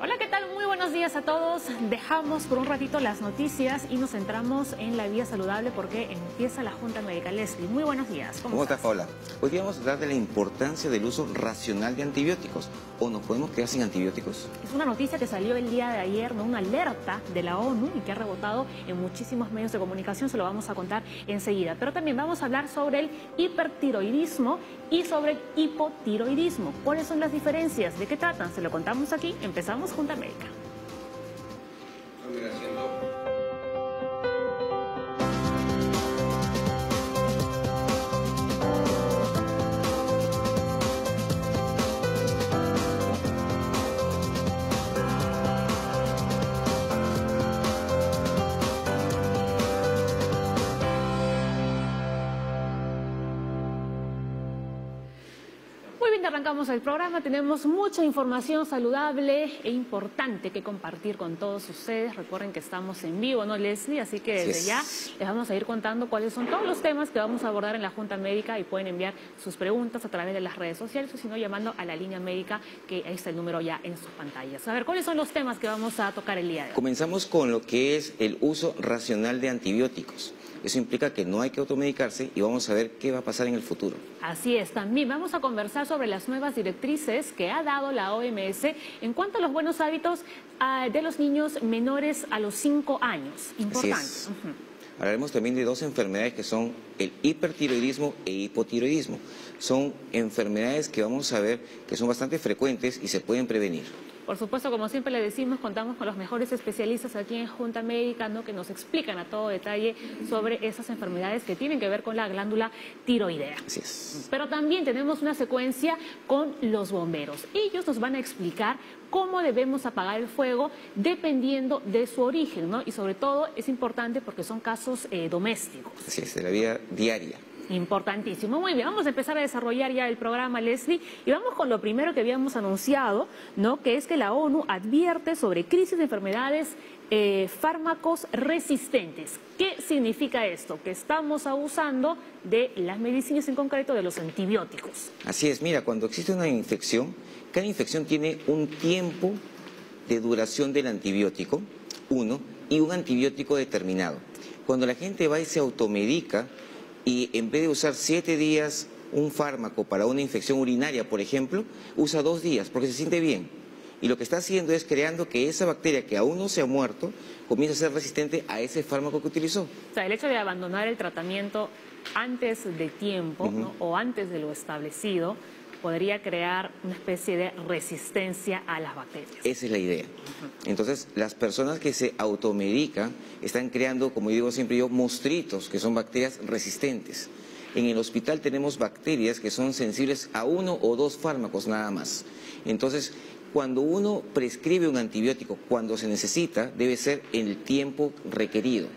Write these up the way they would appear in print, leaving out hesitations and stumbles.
Hola, ¿qué tal? Muy buenos días a todos. Dejamos por un ratito las noticias y nos centramos en la vida saludable porque empieza la Junta Médica. Leslie, muy buenos días. ¿Cómo estás, Paola? Hoy día vamos a hablar de la importancia del uso racional de antibióticos. ¿O nos podemos quedar sin antibióticos? Es una noticia que salió el día de ayer, ¿no? Una alerta de la ONU y que ha rebotado en muchísimos medios de comunicación. Se lo vamos a contar enseguida. Pero también vamos a hablar sobre el hipertiroidismo y sobre el hipotiroidismo. ¿Cuáles son las diferencias? ¿De qué tratan? Se lo contamos aquí. Empezamos Junta Médica. Arrancamos el programa, tenemos mucha información saludable e importante que compartir con todos ustedes. Recuerden que estamos en vivo, ¿no, Leslie? Así que desde ya les vamos a ir contando cuáles son todos los temas que vamos a abordar en la Junta Médica y pueden enviar sus preguntas a través de las redes sociales o si no llamando a la línea médica, que ahí está el número ya en sus pantallas. A ver, ¿cuáles son los temas que vamos a tocar el día de hoy? Comenzamos con lo que es el uso racional de antibióticos. Eso implica que no hay que automedicarse y vamos a ver qué va a pasar en el futuro. Así es, también vamos a conversar sobre las nuevas directrices que ha dado la OMS en cuanto a los buenos hábitos de los niños menores a los 5 años. Importante. Así es. Hablaremos también de dos enfermedades que son el hipertiroidismo e hipotiroidismo. Son enfermedades que vamos a ver que son bastante frecuentes y se pueden prevenir. Por supuesto, como siempre le decimos, contamos con los mejores especialistas aquí en Junta Médica, ¿no? Que nos explican a todo detalle sobre esas enfermedades que tienen que ver con la glándula tiroidea. Así es. Pero también tenemos una secuencia con los bomberos. Ellos nos van a explicar cómo debemos apagar el fuego dependiendo de su origen, ¿no? Y sobre todo es importante porque son casos domésticos. Así es, de la vida diaria. Importantísimo. Muy bien, vamos a empezar a desarrollar ya el programa, Leslie, y vamos con lo primero que habíamos anunciado, ¿no? Que es que la ONU advierte sobre crisis de enfermedades, fármacos resistentes. ¿Qué significa esto? Que estamos abusando de las medicinas, en concreto de los antibióticos. Así es, mira, cuando existe una infección, cada infección tiene un tiempo de duración del antibiótico, y un antibiótico determinado. Cuando la gente va y se automedica, y en vez de usar 7 días un fármaco para una infección urinaria, por ejemplo, usa 2 días porque se siente bien. Y lo que está haciendo es creando que esa bacteria que aún no se ha muerto comience a ser resistente a ese fármaco que utilizó. O sea, el hecho de abandonar el tratamiento antes de tiempo, ¿no? O antes de lo establecido, podría crear una especie de resistencia a las bacterias. Esa es la idea. Entonces, las personas que se automedican están creando, como digo siempre yo, monstruitos, que son bacterias resistentes. En el hospital tenemos bacterias que son sensibles a 1 o 2 fármacos nada más. Entonces, cuando uno prescribe un antibiótico, cuando se necesita, debe ser en el tiempo requerido.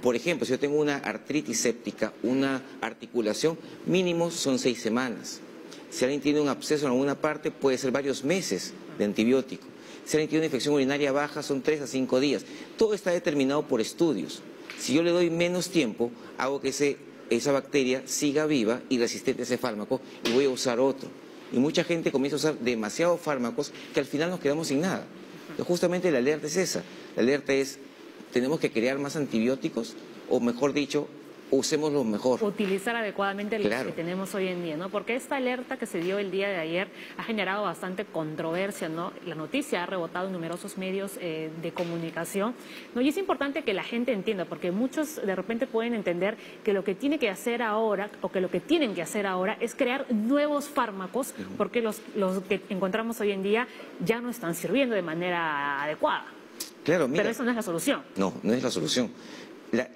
Por ejemplo, si yo tengo una artritis séptica, una articulación, mínimo son 6 semanas. Si alguien tiene un absceso en alguna parte, puede ser varios meses de antibiótico. Si alguien tiene una infección urinaria baja, son 3 a 5 días. Todo está determinado por estudios. Si yo le doy menos tiempo, hago que esa bacteria siga viva y resistente a ese fármaco y voy a usar otro. Y mucha gente comienza a usar demasiados fármacos que al final nos quedamos sin nada. Entonces, justamente la alerta es esa. La alerta es, ¿tenemos que crear más antibióticos? O mejor dicho, usemos lo mejor. Utilizar adecuadamente los que tenemos hoy en día, ¿no? Porque esta alerta que se dio el día de ayer ha generado bastante controversia, ¿no? La noticia ha rebotado en numerosos medios de comunicación, ¿no? Y es importante que la gente entienda, porque muchos de repente pueden entender que lo que tiene que hacer ahora, o que lo que tienen que hacer ahora es crear nuevos fármacos, porque los que encontramos hoy en día ya no están sirviendo de manera adecuada. Claro, mira. Pero eso no es la solución. No, no es la solución.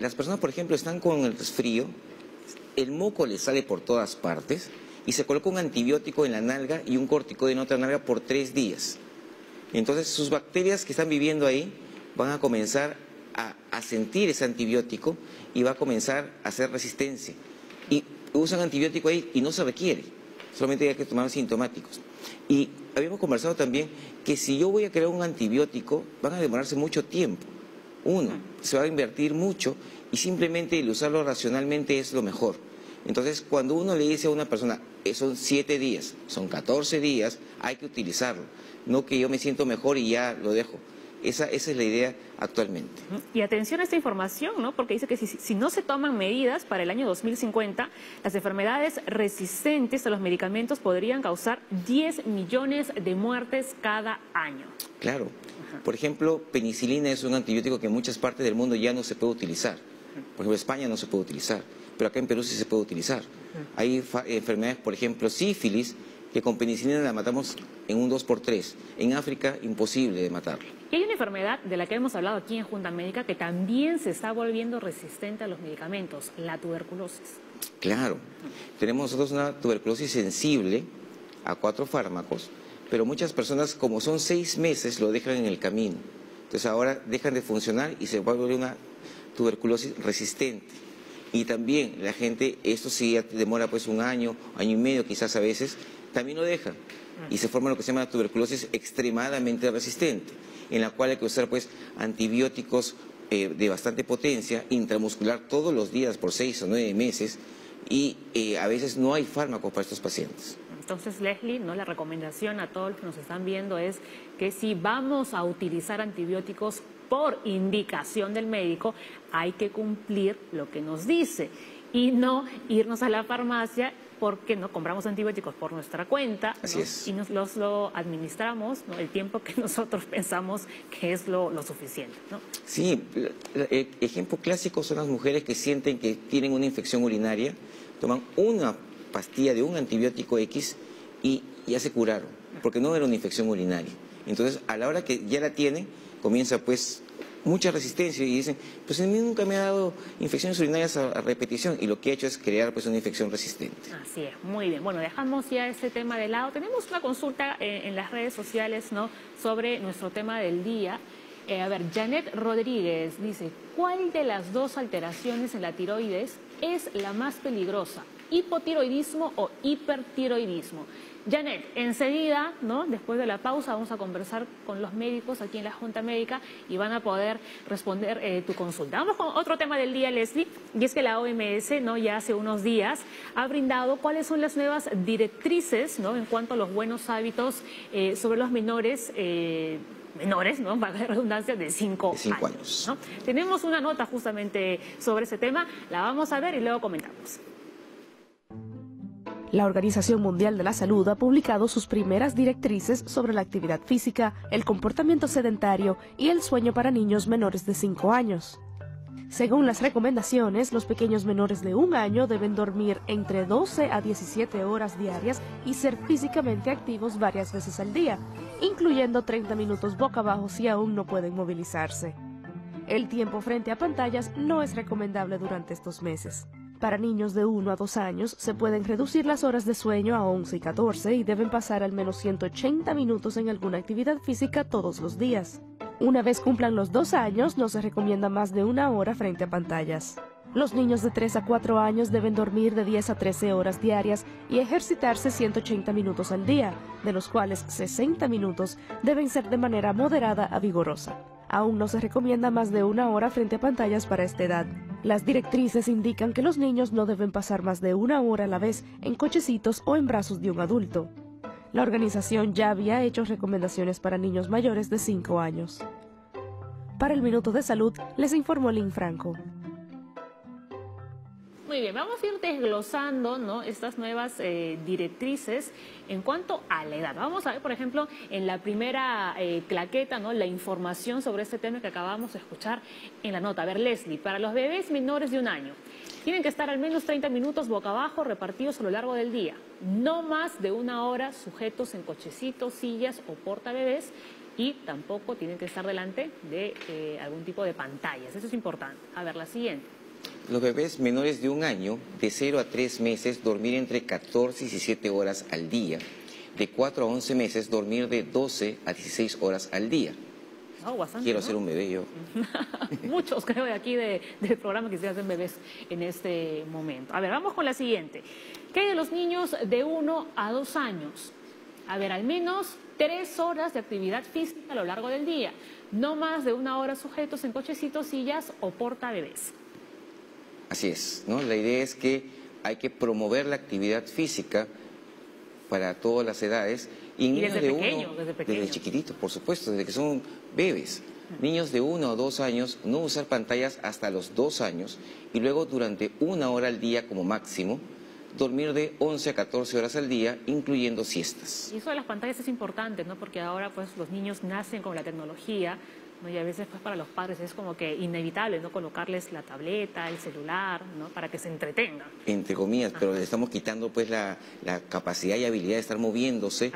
Las personas, por ejemplo, están con el resfrío, el moco les sale por todas partes y se coloca un antibiótico en la nalga y un corticoide en otra nalga por 3 días. Entonces sus bacterias que están viviendo ahí van a comenzar a sentir ese antibiótico y va a comenzar a hacer resistencia. Y usan antibiótico ahí y no se requiere, solamente hay que tomar sintomáticos. Y habíamos conversado también que si yo voy a crear un antibiótico, van a demorarse mucho tiempo. Se va a invertir mucho y simplemente el usarlo racionalmente es lo mejor. Entonces, cuando uno le dice a una persona, son 7 días, son 14 días, hay que utilizarlo. No que yo me siento mejor y ya lo dejo. Esa es la idea actualmente. Y atención a esta información, ¿no? Porque dice que si no se toman medidas para el año 2050, las enfermedades resistentes a los medicamentos podrían causar 10 millones de muertes cada año. Claro. Por ejemplo, penicilina es un antibiótico que en muchas partes del mundo ya no se puede utilizar. Por ejemplo, en España no se puede utilizar, pero acá en Perú sí se puede utilizar. Hay enfermedades, por ejemplo, sífilis, que con penicilina la matamos en un 2×3. En África, imposible de matarla. Y hay una enfermedad de la que hemos hablado aquí en Junta Médica que también se está volviendo resistente a los medicamentos, la tuberculosis. Claro. Tenemos nosotros una tuberculosis sensible a 4 fármacos, pero muchas personas, como son 6 meses, lo dejan en el camino. Entonces ahora dejan de funcionar y se vuelve una tuberculosis resistente. Y también la gente, esto sí demora pues un año, año y medio quizás a veces, también lo dejan. Y se forma lo que se llama tuberculosis extremadamente resistente, en la cual hay que usar pues antibióticos de bastante potencia, intramuscular todos los días por 6 o 9 meses, y a veces no hay fármacos para estos pacientes. Entonces, Leslie, ¿no? La recomendación a todos los que nos están viendo es que si vamos a utilizar antibióticos por indicación del médico, hay que cumplir lo que nos dice y no irnos a la farmacia porque no compramos antibióticos por nuestra cuenta, ¿no? Así es. Y nos lo administramos, ¿no? El tiempo que nosotros pensamos que es lo suficiente, ¿no? Sí, el ejemplo clásico son las mujeres que sienten que tienen una infección urinaria, toman una pastilla de un antibiótico X y ya se curaron, porque no era una infección urinaria. Entonces, a la hora que ya la tienen, comienza pues mucha resistencia y dicen, pues a mí nunca me ha dado infecciones urinarias a repetición, y lo que ha hecho es crear pues una infección resistente. Así es, muy bien. Bueno, dejamos ya este tema de lado. Tenemos una consulta en las redes sociales, ¿no?, sobre nuestro tema del día. A ver, Janet Rodríguez dice, ¿cuál de las 2 alteraciones en la tiroides es la más peligrosa? ¿Hipotiroidismo o hipertiroidismo? Janet, enseguida, ¿no?, después de la pausa, vamos a conversar con los médicos aquí en la Junta Médica y van a poder responder tu consulta. Vamos con otro tema del día, Leslie, y es que la OMS, ¿no?, ya hace unos días ha brindado cuáles son las nuevas directrices, ¿no?, en cuanto a los buenos hábitos sobre los menores, ¿no?, para la redundancia, de 5 años. ¿No? Tenemos una nota justamente sobre ese tema, la vamos a ver y luego comentamos. La Organización Mundial de la Salud ha publicado sus primeras directrices sobre la actividad física, el comportamiento sedentario y el sueño para niños menores de 5 años. Según las recomendaciones, los pequeños menores de 1 año deben dormir entre 12 a 17 horas diarias y ser físicamente activos varias veces al día, incluyendo 30 minutos boca abajo si aún no pueden movilizarse. El tiempo frente a pantallas no es recomendable durante estos meses. Para niños de 1 a 2 años se pueden reducir las horas de sueño a 11 y 14 y deben pasar al menos 180 minutos en alguna actividad física todos los días. Una vez cumplan los 2 años, no se recomienda más de 1 hora frente a pantallas. Los niños de 3 a 4 años deben dormir de 10 a 13 horas diarias y ejercitarse 180 minutos al día, de los cuales 60 minutos deben ser de manera moderada a vigorosa. Aún no se recomienda más de 1 hora frente a pantallas para esta edad. Las directrices indican que los niños no deben pasar más de 1 hora a la vez en cochecitos o en brazos de un adulto. La organización ya había hecho recomendaciones para niños mayores de 5 años. Para el Minuto de Salud, les informó Lynn Franco. Muy bien, vamos a ir desglosando, ¿no?, estas nuevas directrices en cuanto a la edad. Vamos a ver, por ejemplo, en la primera claqueta, ¿no?, la información sobre este tema que acabamos de escuchar en la nota. A ver, Leslie, para los bebés menores de 1 año, tienen que estar al menos 30 minutos boca abajo repartidos a lo largo del día. No más de 1 hora sujetos en cochecitos, sillas o portabebés, y tampoco tienen que estar delante de algún tipo de pantallas. Eso es importante. A ver, la siguiente. Los bebés menores de 1 año, de 0 a 3 meses, dormir entre 14 y 17 horas al día. De 4 a 11 meses, dormir de 12 a 16 horas al día. Oh, bastante, Quiero ¿no? ser un bebé yo. Muchos, creo, de aquí del programa quisieran ser bebés en este momento. A ver, vamos con la siguiente. ¿Qué hay de los niños de 1 a 2 años? A ver, al menos 3 horas de actividad física a lo largo del día. No más de 1 hora sujetos en cochecitos, sillas o portabebés. Así es, ¿no? La idea es que hay que promover la actividad física para todas las edades. Y niños desde de pequeño, desde chiquititos, por supuesto, desde que son bebés. Niños de 1 o 2 años, no usar pantallas hasta los 2 años y luego durante 1 hora al día como máximo, dormir de 11 a 14 horas al día, incluyendo siestas. Y eso de las pantallas es importante, ¿no? Porque ahora pues los niños nacen con la tecnología, ¿no? Y a veces pues para los padres es como que inevitable, ¿no? Colocarles la tableta, el celular, ¿no? Para que se entretengan. Entre comillas, pero le estamos quitando pues la capacidad y habilidad de estar moviéndose,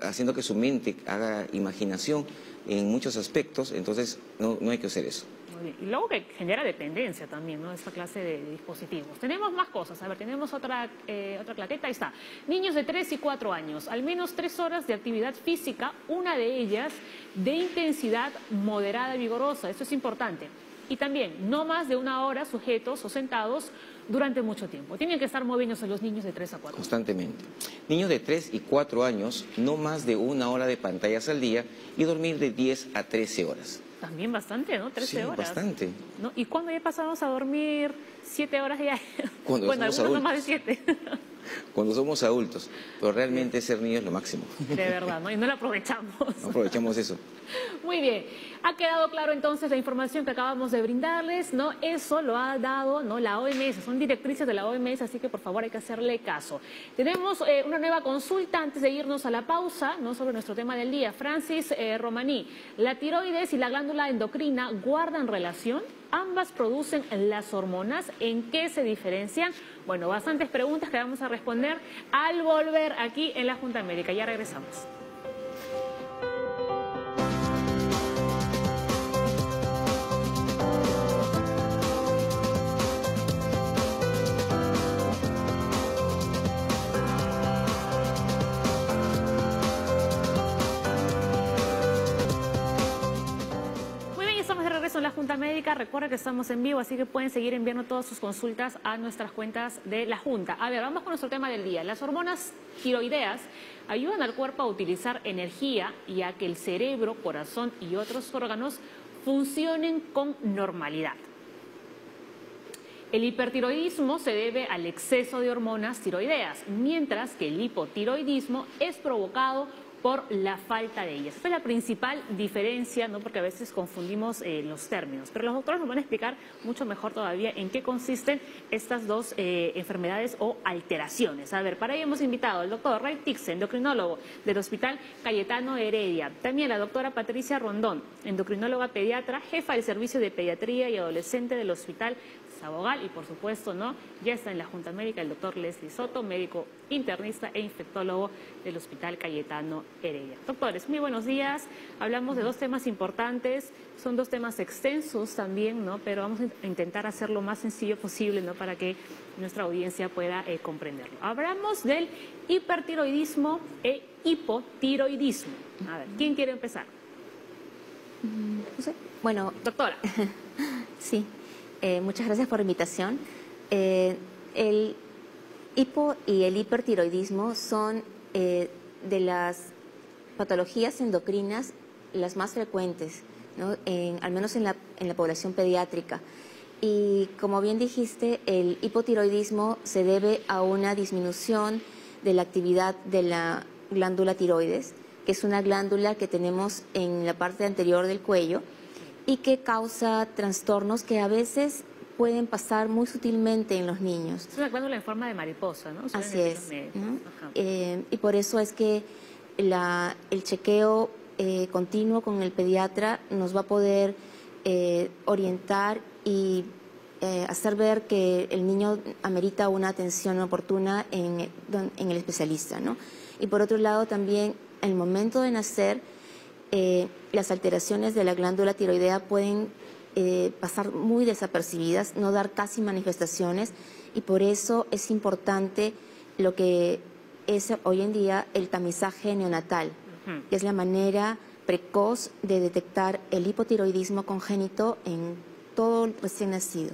haciendo que su mente haga imaginación en muchos aspectos, entonces no hay que hacer eso. Muy bien. Y luego que genera dependencia también, ¿no? Esta clase de dispositivos. Tenemos más cosas. A ver, tenemos otra claqueta. Ahí está. Niños de 3 y 4 años. Al menos 3 horas de actividad física, una de ellas de intensidad moderada y vigorosa. Esto es importante. Y también, no más de 1 hora sujetos o sentados durante mucho tiempo. Tienen que estar moviéndose los niños de 3 a 4. Constantemente. Niños de 3 y 4 años, no más de 1 hora de pantallas al día y dormir de 10 a 13 horas. También bastante, ¿no? 13 horas. Bastante. ¿No? ¿Y cuándo ya pasamos a dormir 7 horas diarias? Cuando bueno, somos algunos adultos. no más de 7. Cuando somos adultos. Pero realmente ser niño es lo máximo. De verdad, ¿no? Y no lo aprovechamos. No aprovechamos eso. Muy bien. Ha quedado claro entonces la información que acabamos de brindarles, ¿no? Eso lo ha dado, ¿no? La OMS, son directrices de la OMS, así que por favor hay que hacerle caso. Tenemos una nueva consulta antes de irnos a la pausa, ¿no? Sobre nuestro tema del día. Francis Romaní, ¿la tiroides y la glándula endocrina guardan relación? ¿Ambas producen las hormonas? ¿En qué se diferencian? Bueno, bastantes preguntas que vamos a responder al volver aquí en la Junta Médica. Ya regresamos. En la Junta Médica, recuerda que estamos en vivo, así que pueden seguir enviando todas sus consultas a nuestras cuentas de la Junta. A ver, vamos con nuestro tema del día. Las hormonas tiroideas ayudan al cuerpo a utilizar energía y a que el cerebro, corazón y otros órganos funcionen con normalidad. El hipertiroidismo se debe al exceso de hormonas tiroideas, mientras que el hipotiroidismo es provocado por la falta de ellas. Esta es la principal diferencia, ¿no? Porque a veces confundimos los términos, pero los doctores nos van a explicar mucho mejor todavía en qué consisten estas dos enfermedades o alteraciones. A ver, para ello hemos invitado al doctor Ray Tixen, endocrinólogo del Hospital Cayetano Heredia, también la doctora Patricia Rondón, endocrinóloga pediatra, jefa del Servicio de Pediatría y Adolescente del Hospital Sabogal, y por supuesto, ¿no? Ya está en la Junta Médica el doctor Leslie Soto, médico internista e infectólogo del Hospital Cayetano Heredia. Doctores, muy buenos días. Hablamos de 2 temas importantes, son 2 temas extensos también, ¿no? Pero vamos a intentar hacerlo lo más sencillo posible, ¿no? Para que nuestra audiencia pueda comprenderlo. Hablamos del hipertiroidismo e hipotiroidismo. A ver, ¿quién quiere empezar? No sé. Bueno, doctora. Sí. Muchas gracias por la invitación. El hipo y el hipertiroidismo son de las patologías endocrinas las más frecuentes, ¿no? Al menos en la población pediátrica. Y como bien dijiste, el hipotiroidismo se debe a una disminución de la actividad de la glándula tiroides, que es una glándula que tenemos en la parte anterior del cuello, y que causa trastornos que a veces pueden pasar muy sutilmente en los niños. Es una glándula en forma de mariposa, ¿no? Así es, ¿no? Y por eso es que el chequeo continuo con el pediatra nos va a poder orientar y hacer ver que el niño amerita una atención oportuna en el especialista, ¿no? Y por otro lado también, en el momento de nacer, las alteraciones de la glándula tiroidea pueden pasar muy desapercibidas, no dar casi manifestaciones, y por eso es importante lo que es hoy en día el tamizaje neonatal, que es la manera precoz de detectar el hipotiroidismo congénito en todo recién nacido.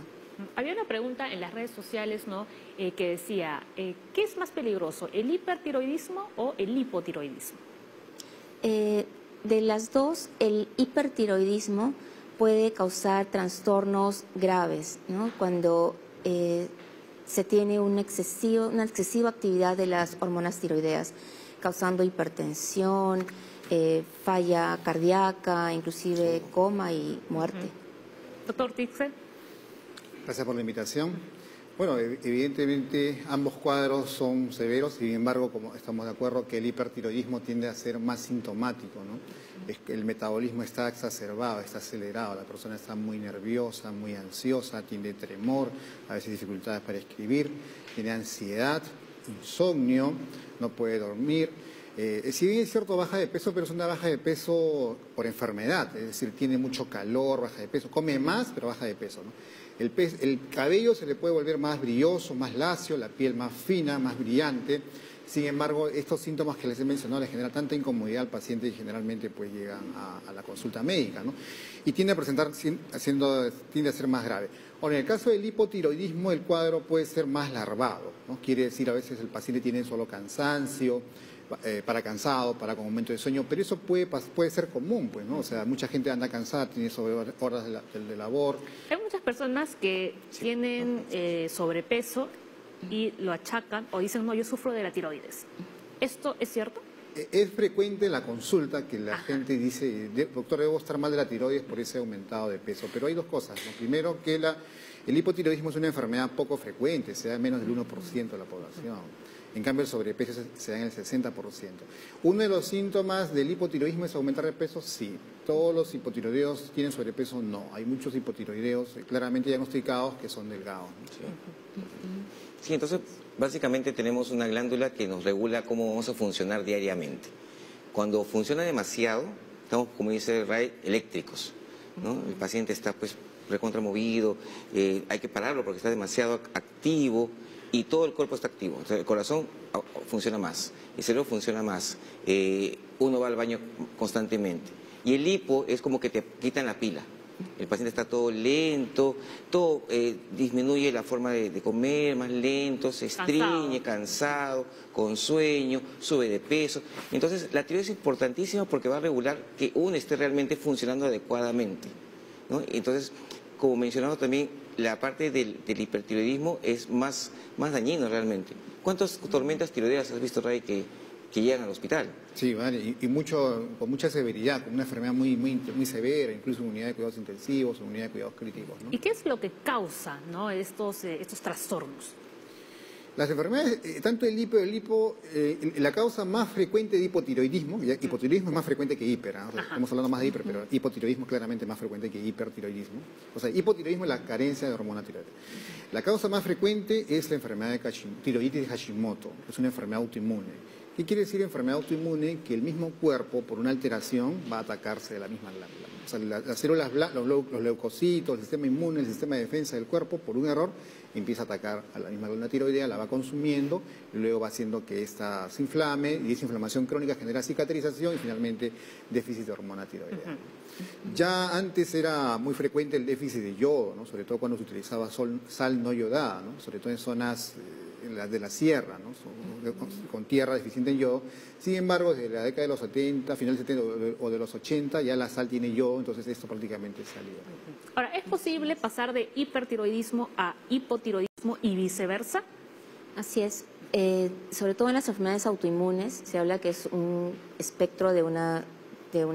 Había una pregunta en las redes sociales, ¿no? Que decía, ¿qué es más peligroso, el hipertiroidismo o el hipotiroidismo? De las dos, el hipertiroidismo puede causar trastornos graves, ¿no? Cuando se tiene una excesiva actividad de las hormonas tiroideas, causando hipertensión, falla cardíaca, inclusive coma y muerte. Doctor Tixel. Gracias por la invitación. Bueno, evidentemente ambos cuadros son severos, sin embargo, como estamos de acuerdo que el hipertiroidismo tiende a ser más sintomático, ¿no? Es que el metabolismo está exacerbado, está acelerado, la persona está muy nerviosa, muy ansiosa, tiene tremor, a veces dificultades para escribir, tiene ansiedad, insomnio, no puede dormir. Si bien es cierto, baja de peso, pero es una baja de peso por enfermedad, es decir, tiene mucho calor, baja de peso, come más, pero baja de peso, ¿no? El cabello se le puede volver más brilloso, más lacio, la piel más fina, más brillante. Sin embargo, estos síntomas que les he mencionado les generan tanta incomodidad al paciente y generalmente pues llegan a la consulta médica, ¿no? Y tiende a ser más grave. Ahora, en el caso del hipotiroidismo, el cuadro puede ser más larvado, ¿no? Quiere decir, a veces el paciente tiene solo cansancio, cansado, con aumento de sueño, pero eso puede ser común, pues, ¿no? O sea, mucha gente anda cansada, tiene horas de labor. Hay muchas personas que tienen sobrepeso y lo achacan o dicen, no, yo sufro de la tiroides. ¿Esto es cierto? Es frecuente la consulta que la gente dice, doctor, debo estar mal de la tiroides por ese aumentado de peso. Pero hay dos cosas, ¿no? Primero, que el hipotiroidismo es una enfermedad poco frecuente, se da en menos del 1% de la población. En cambio, el sobrepeso se da en el 60%. ¿Uno de los síntomas del hipotiroidismo es aumentar de peso? Sí. ¿Todos los hipotiroideos tienen sobrepeso? No. Hay muchos hipotiroideos claramente diagnosticados que son delgados. Sí, entonces básicamente tenemos una glándula que nos regula cómo vamos a funcionar diariamente. Cuando funciona demasiado, estamos, como dice Ray, eléctricos, ¿no? El paciente está pues recontramovido, hay que pararlo porque está demasiado activo y todo el cuerpo está activo. O sea, el corazón funciona más, el cerebro funciona más, uno va al baño constantemente. Y el hipo es como que te quitan la pila. El paciente está todo lento, todo disminuye la forma de comer, más lento, se estriñe, cansado, con sueño, sube de peso. Entonces, la tiroides es importantísima porque va a regular que uno esté realmente funcionando adecuadamente, ¿no? Entonces, como mencionamos también, la parte del hipertiroidismo es más dañino realmente. ¿Cuántas tormentas tiroideas has visto, Ray, que llegan al hospital? Sí, vale, con mucha severidad, con una enfermedad muy severa, incluso en unidad de cuidados intensivos, en unidad de cuidados críticos, ¿no? ¿Y qué es lo que causa, ¿no?, estos trastornos? Las enfermedades, tanto el hipo, la causa más frecuente de hipotiroidismo, hipotiroidismo es más frecuente que hiper, ¿no? O sea, estamos hablando más de hiper, pero hipotiroidismo es claramente más frecuente que hipertiroidismo. O sea, hipotiroidismo es la carencia de hormona tiroidea. La causa más frecuente es la enfermedad de tiroiditis de Hashimoto, es una enfermedad autoinmune. ¿Qué quiere decir enfermedad autoinmune? Que el mismo cuerpo, por una alteración, va a atacarse de la misma glándula. O sea, las células, los leucocitos, el sistema inmune, el sistema de defensa del cuerpo, por un error, empieza a atacar a la misma glándula tiroidea, la va consumiendo, y luego va haciendo que ésta se inflame, y esa inflamación crónica genera cicatrización y finalmente déficit de hormona tiroidea. Ya antes era muy frecuente el déficit de yodo, ¿no? Sobre todo cuando se utilizaba sal no yodada, ¿no? Sobre todo en zonas de la sierra, ¿no? Con tierra deficiente en yodo. Sin embargo, desde la década de los 70, final de 70 o de los 80, ya la sal tiene yodo, entonces esto prácticamente salió. Ahora, ¿es posible pasar de hipertiroidismo a hipotiroidismo y viceversa? Así es. Sobre todo en las enfermedades autoinmunes se habla que es un espectro de una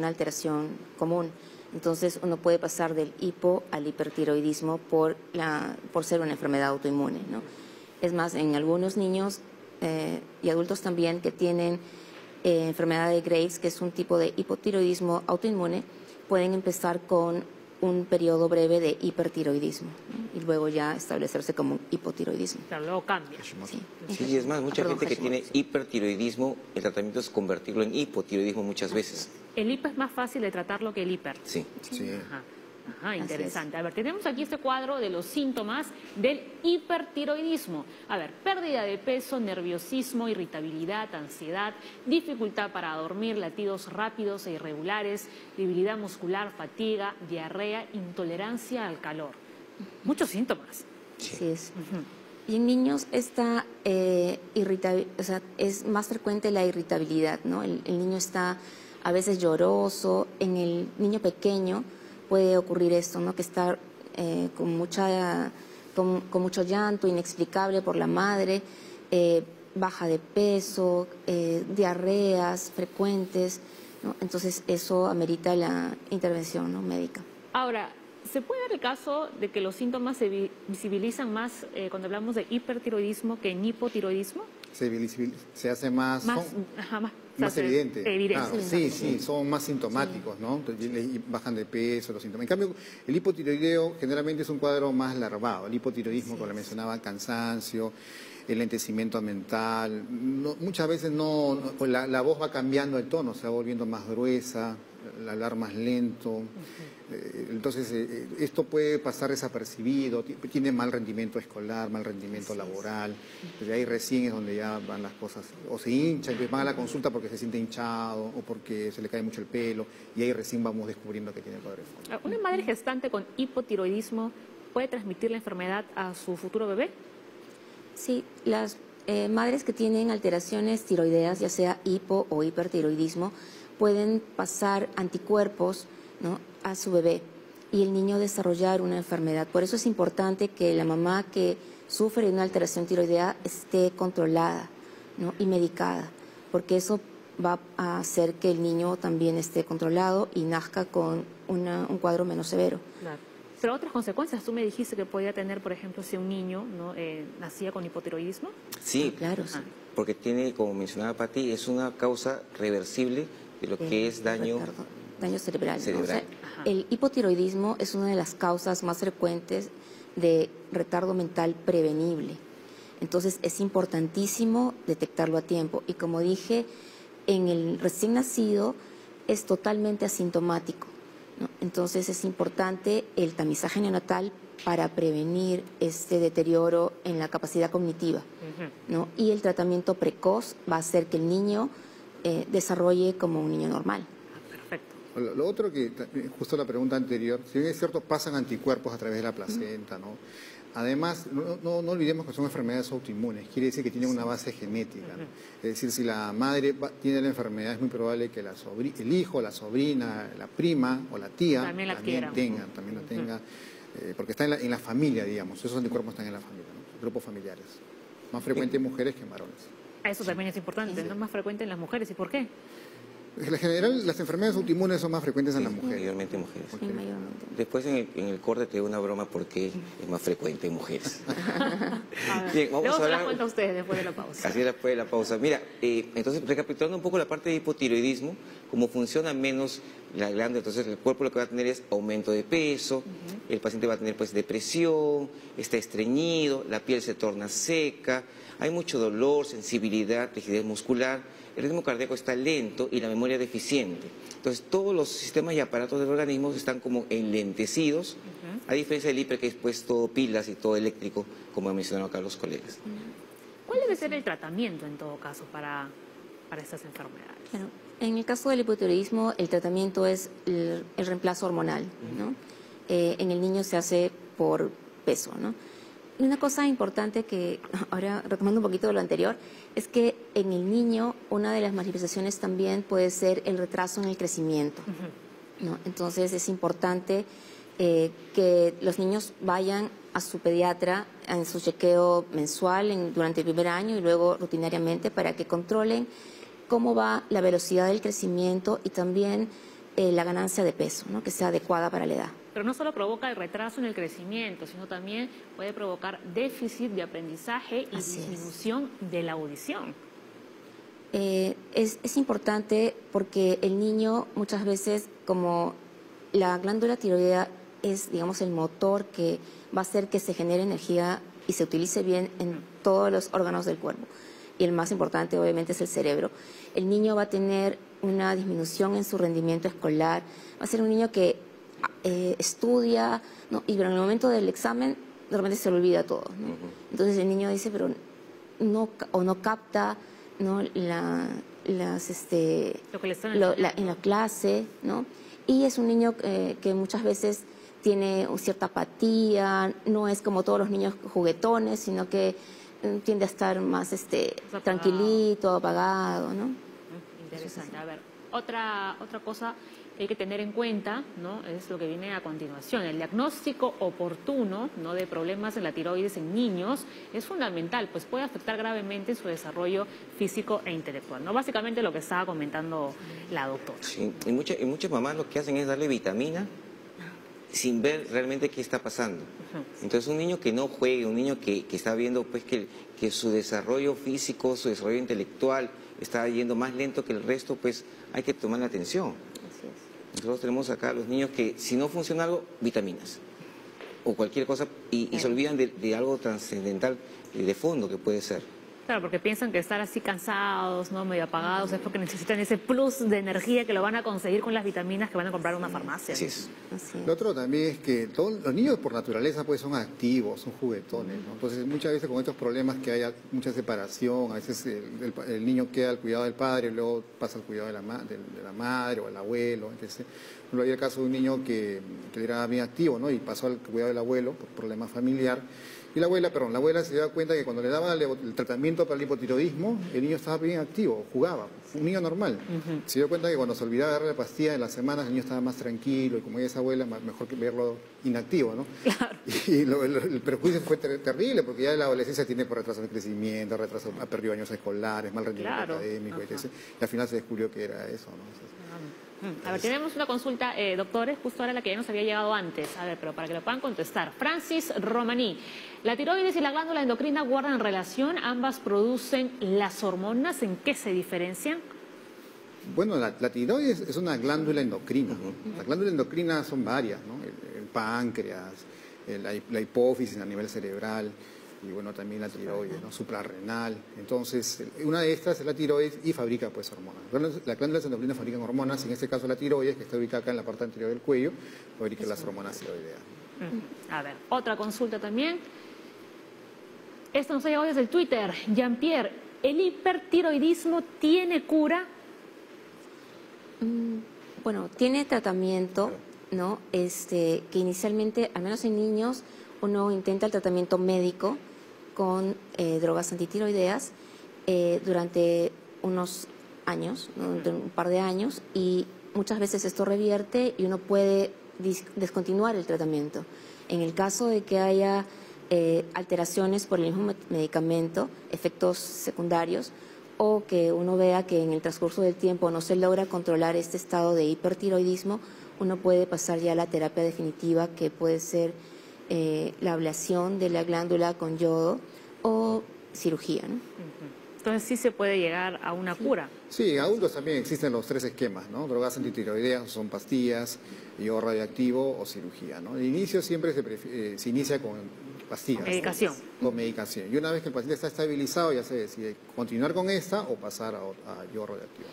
alteración común. Entonces uno puede pasar del hipo al hipertiroidismo por ser una enfermedad autoinmune, ¿no? Es más, en algunos niños y adultos también que tienen enfermedad de Graves, que es un tipo de hipotiroidismo autoinmune, pueden empezar con un periodo breve de hipertiroidismo, ¿no? Y luego ya establecerse como un hipotiroidismo. Claro, luego cambia. Sí, es más, mucha gente que tiene hipertiroidismo, el tratamiento es convertirlo en hipotiroidismo muchas veces. ¿El hipo es más fácil de tratarlo que el hiper? Sí. Ajá, interesante. A ver, tenemos aquí este cuadro de los síntomas del hipertiroidismo. A ver, pérdida de peso, nerviosismo, irritabilidad, ansiedad, dificultad para dormir, latidos rápidos e irregulares, debilidad muscular, fatiga, diarrea, intolerancia al calor. Muchos síntomas. Sí es. Y en niños esta es más frecuente la irritabilidad, ¿no? El niño está a veces lloroso. En el niño pequeño puede ocurrir esto, ¿no? Que está con mucha con mucho llanto inexplicable por la madre, baja de peso, diarreas frecuentes, ¿no? Entonces eso amerita la intervención, ¿no?, médica. Ahora, ¿se puede dar el caso de que los síntomas se visibilizan más cuando hablamos de hipertiroidismo que en hipotiroidismo? Se hace más evidente. Claro, sí, son más sintomáticos, ¿no? Bajan de peso los síntomas. En cambio, el hipotiroideo generalmente es un cuadro más larvado. El hipotiroidismo, como le mencionaba, cansancio, el lentecimiento mental. Muchas veces la voz va cambiando el tono, se va volviendo más gruesa, el hablar más lento. Entonces, esto puede pasar desapercibido, tiene mal rendimiento escolar, mal rendimiento laboral. Desde ahí recién es donde ya van las cosas, o se hincha, entonces van a la consulta porque se siente hinchado o porque se le cae mucho el pelo, y ahí recién vamos descubriendo que tiene el cuadro de fondo. ¿Una madre gestante con hipotiroidismo puede transmitir la enfermedad a su futuro bebé? Sí, las madres que tienen alteraciones tiroideas, ya sea hipo o hipertiroidismo, pueden pasar anticuerpos, ¿no?, a su bebé y el niño desarrollar una enfermedad. Por eso es importante que la mamá que sufre de una alteración tiroidea esté controlada, ¿no?, y medicada, porque eso va a hacer que el niño también esté controlado y nazca con un cuadro menos severo. Claro. Pero otras consecuencias, tú me dijiste que podía tener, por ejemplo, si un niño, ¿no?, nacía con hipotiroidismo. Sí, claro, sí. Porque tiene, como mencionaba Pati, es una causa reversible de lo que es daño cerebral. ¿No? O sea, el hipotiroidismo es una de las causas más frecuentes de retardo mental prevenible. Entonces es importantísimo detectarlo a tiempo. Y como dije, en el recién nacido es totalmente asintomático, ¿no? Entonces es importante el tamizaje neonatal para prevenir este deterioro en la capacidad cognitiva, ¿no? Y el tratamiento precoz va a hacer que el niño desarrolle como un niño normal. Perfecto. Lo otro que, justo la pregunta anterior, si bien es cierto, pasan anticuerpos a través de la placenta, ¿no? Además, no olvidemos que son enfermedades autoinmunes, quiere decir que tienen una base genética, ¿no? Es decir, si la madre tiene la enfermedad, es muy probable que el hijo, la sobrina, la prima o la tía también la tenga, porque está en la familia, digamos, esos anticuerpos están en la familia, ¿no?, grupos familiares, más frecuente en mujeres que en varones. Eso también es importante, ¿no? Es más frecuente en las mujeres. ¿Y por qué? En general, las enfermedades autoinmunes son más frecuentes en las mujeres. Mayormente en mujeres. Sí, mayormente. Después en el corte te doy una broma porque es más frecuente en mujeres. Bien, vamos a hablar. Cuenta ustedes después de la pausa. Así después de la pausa. Mira, entonces recapitulando un poco la parte de hipotiroidismo, como funciona menos la glándula, entonces el cuerpo lo que va a tener es aumento de peso, el paciente va a tener pues depresión, está estreñido, la piel se torna seca, hay mucho dolor, sensibilidad, rigidez muscular, el ritmo cardíaco está lento y la memoria deficiente. Entonces todos los sistemas y aparatos del organismo están como enlentecidos, a diferencia del hiper que es pues todo pilas y todo eléctrico, como han mencionado acá los colegas. ¿Cuál debe ser el tratamiento en todo caso para estas enfermedades? Bueno, en el caso del hipotiroidismo, el tratamiento es el reemplazo hormonal, ¿no? En el niño se hace por peso, ¿no? Y una cosa importante que, ahora retomando un poquito de lo anterior, es que en el niño una de las manifestaciones también puede ser el retraso en el crecimiento, ¿no? Entonces es importante que los niños vayan a su pediatra en su chequeo mensual durante el primer año y luego rutinariamente para que controlen cómo va la velocidad del crecimiento y también la ganancia de peso, ¿no?, que sea adecuada para la edad. Pero no solo provoca el retraso en el crecimiento, sino también puede provocar déficit de aprendizaje y disminución de la audición. Es importante porque el niño muchas veces, como la glándula tiroidea es, digamos, el motor que va a hacer que se genere energía y se utilice bien en todos los órganos del cuerpo. Y el más importante, obviamente, es el cerebro. El niño va a tener una disminución en su rendimiento escolar, va a ser un niño que estudia, ¿no?, y pero en el momento del examen de repente se le olvida todo, ¿no? Entonces el niño dice, pero no capta, ¿no?, en la clase, ¿no? Y es un niño que muchas veces tiene cierta apatía, no es como todos los niños juguetones, sino que tiende a estar más tranquilito, apagado, ¿no? Interesante. A ver, otra cosa, hay que tener en cuenta, ¿no?, es lo que viene a continuación. El diagnóstico oportuno, ¿no?, de problemas en la tiroides en niños es fundamental, pues puede afectar gravemente su desarrollo físico e intelectual, ¿no? Básicamente lo que estaba comentando la doctora. Sí, y muchas mamás lo que hacen es darle vitamina sin ver realmente qué está pasando. Entonces un niño que no juegue, un niño que está viendo pues que su desarrollo físico, su desarrollo intelectual está yendo más lento que el resto, pues hay que tomar la atención. Así es. Nosotros tenemos acá a los niños que si no funciona algo, vitaminas o cualquier cosa y se olvidan de algo trascendental de fondo que puede ser. Claro, porque piensan que estar así cansados, ¿no?, medio apagados, es porque necesitan ese plus de energía que lo van a conseguir con las vitaminas que van a comprar en una farmacia. Así es. Lo otro también es que todos los niños por naturaleza pues son activos, son juguetones, ¿no? Entonces muchas veces con estos problemas que hay mucha separación, a veces el niño queda al cuidado del padre, luego pasa al cuidado de la madre o el abuelo, etc. Luego hay el caso de un niño que era bien activo, ¿no?, y pasó al cuidado del abuelo por problema familiar. Y la abuela se dio cuenta que cuando le daba el tratamiento para el hipotiroidismo, el niño estaba bien activo, jugaba, un niño normal. Se dio cuenta que cuando se olvidaba de darle la pastilla en las semanas, el niño estaba más tranquilo, y como ella es abuela, mejor que verlo inactivo, ¿no? Claro. Y el perjuicio fue terrible, porque ya la adolescencia tiene por retraso de crecimiento, ha perdido años escolares, mal rendimiento académico, etc. Y al final se descubrió que era eso, ¿no? A ver, tenemos una consulta, doctores, justo ahora la que ya nos había llegado antes. A ver, pero para que lo puedan contestar. Francis Romaní, ¿la tiroides y la glándula endocrina guardan relación? ¿Ambas producen las hormonas? ¿En qué se diferencian? Bueno, la tiroides es una glándula endocrina. Las glándulas endocrinas son varias, ¿no? El páncreas, la hipófisis a nivel cerebral, y bueno, también la tiroides, ¿no?, suprarrenal. Entonces, una de estas es la tiroides y fabrica pues hormonas. Las glándulas endocrinas fabrican hormonas, en este caso la tiroides, que está ubicada acá en la parte anterior del cuello, fabrica las hormonas tiroideas. A ver, otra consulta también. Esto nos ha llegado desde el Twitter. Jean-Pierre, ¿el hipertiroidismo tiene cura? Bueno, tiene tratamiento, ¿no? Que inicialmente, al menos en niños, uno intenta el tratamiento médico con drogas antitiroideas durante unos años, ¿no?, durante un par de años, y muchas veces esto revierte y uno puede descontinuar el tratamiento. En el caso de que haya alteraciones por el mismo medicamento, efectos secundarios, o que uno vea que en el transcurso del tiempo no se logra controlar este estado de hipertiroidismo, uno puede pasar ya a la terapia definitiva, que puede ser la ablación de la glándula con yodo o cirugía, ¿no? Entonces sí se puede llegar a una cura. Sí, en adultos también existen los tres esquemas, ¿no? Drogas antitiroideas, son pastillas, yodo radioactivo o cirugía, ¿no? De inicio siempre se inicia con pastillas. Con medicación. Con medicación. Y una vez que el paciente está estabilizado, ya se decide continuar con esta o pasar a yodo radioactivo.